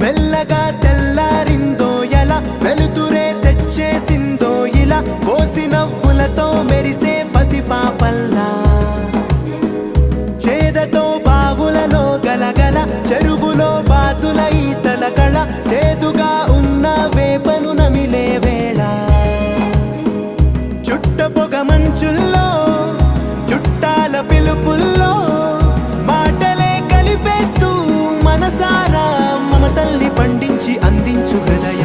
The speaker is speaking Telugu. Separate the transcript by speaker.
Speaker 1: మెల్లగా తెల్లారిందో ఎలా, వెలుతురే తెచ్చేసిందో ఇలా, పోసి నవ్వులతో మెరిసే పసిపాపల్లా. చేదతో బావులలో గలగల, చెరువులో బాతుల ఈతల కళ, చేదుగా ఉన్న వేపను నమిలే వేళ. చుట్ట పొగ మంచుల్లో, చుట్టాల పిలుపుల్లో, మాటలే కలిపేస్తూ మనసారా మమతల్ని పండించి అందించు హృదయ